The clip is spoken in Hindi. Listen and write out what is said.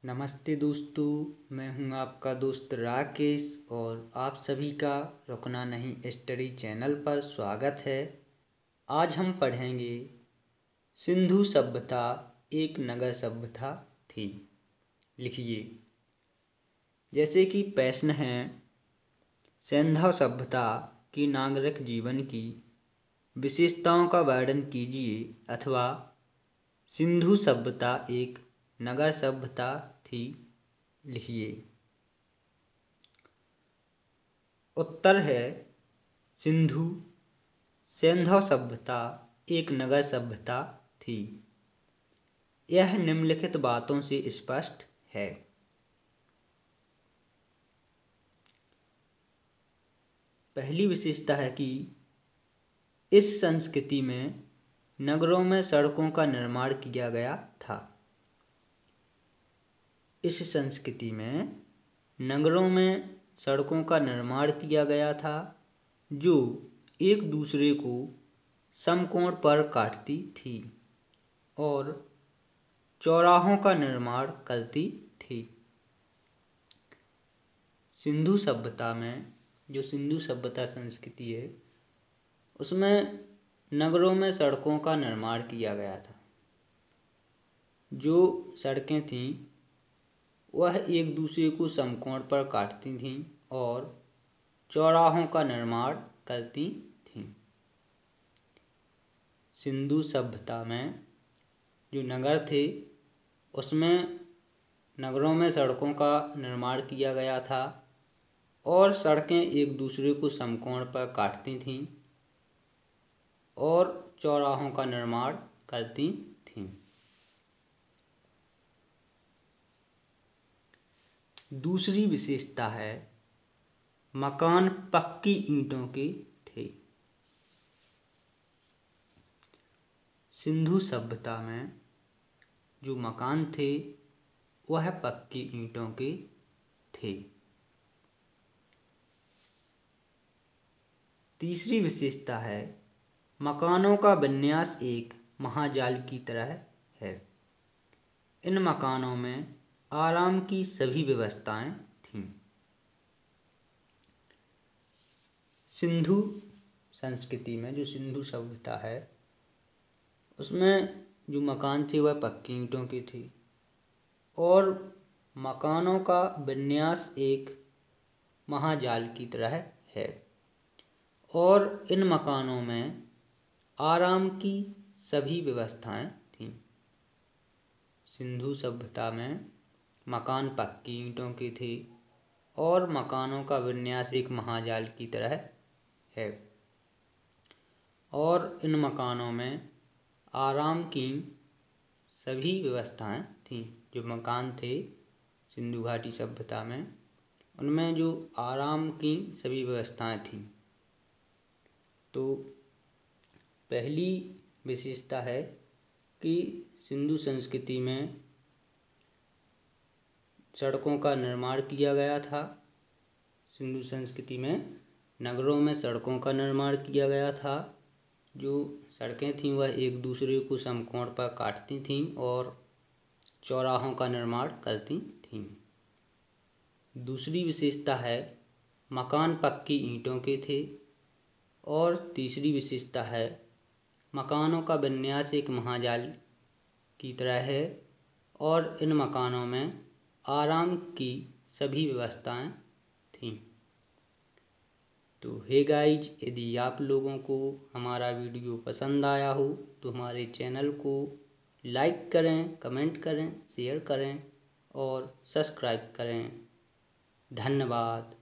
नमस्ते दोस्तों, मैं हूं आपका दोस्त राकेश और आप सभी का रुकना नहीं स्टडी चैनल पर स्वागत है। आज हम पढ़ेंगे सिंधु सभ्यता एक नगर सभ्यता थी। लिखिए। जैसे कि प्रश्न है, सिंधु सभ्यता की नागरिक जीवन की विशेषताओं का वर्णन कीजिए अथवा सिंधु सभ्यता एक नगर सभ्यता थी। लिखिए। उत्तर है सिंधु सभ्यता एक नगर सभ्यता थी। यह निम्नलिखित बातों से स्पष्ट है। पहली विशेषता है कि इस संस्कृति में नगरों में सड़कों का निर्माण किया गया था। इस संस्कृति में नगरों में सड़कों का निर्माण किया गया था जो एक दूसरे को समकोण पर काटती थी और चौराहों का निर्माण करती थी। सिंधु सभ्यता में जो सिंधु सभ्यता संस्कृति है उसमें नगरों में सड़कों का निर्माण किया गया था। जो सड़कें थीं वह एक दूसरे को समकोण पर काटती थीं और चौराहों का निर्माण करती थीं। सिंधु सभ्यता में जो नगर थे उसमें नगरों में सड़कों का निर्माण किया गया था और सड़कें एक दूसरे को समकोण पर काटती थीं और चौराहों का निर्माण करती थीं। दूसरी विशेषता है मकान पक्की ईंटों के थे। सिंधु सभ्यता में जो मकान थे वह पक्की ईंटों के थे। तीसरी विशेषता है मकानों का विन्यास एक महाजाल की तरह है। इन मकानों में आराम की सभी व्यवस्थाएं थीं। सिंधु संस्कृति में जो सिंधु सभ्यता है उसमें जो मकान थे वह पक्की ईंटों के थे और मकानों का विन्यास एक महाजाल की तरह है और इन मकानों में आराम की सभी व्यवस्थाएं थीं। सिंधु सभ्यता में मकान पक्की ईंटों के थे और मकानों का विन्यास एक महाजाल की तरह है और इन मकानों में आराम की सभी व्यवस्थाएं थीं। जो मकान थे सिंधु घाटी सभ्यता में उनमें जो आराम की सभी व्यवस्थाएं थीं। तो पहली विशेषता है कि सिंधु संस्कृति में सड़कों का निर्माण किया गया था। सिंधु संस्कृति में नगरों में सड़कों का निर्माण किया गया था। जो सड़कें थीं वह एक दूसरे को समकोण पर काटती थीं और चौराहों का निर्माण करती थीं। दूसरी विशेषता है मकान पक्की ईंटों के थे और तीसरी विशेषता है मकानों का विन्यास एक महाजाल की तरह है और इन मकानों में आराम की सभी व्यवस्थाएं थीं। तो हे गाइज, यदि आप लोगों को हमारा वीडियो पसंद आया हो तो हमारे चैनल को लाइक करें, कमेंट करें, शेयर करें और सब्सक्राइब करें। धन्यवाद।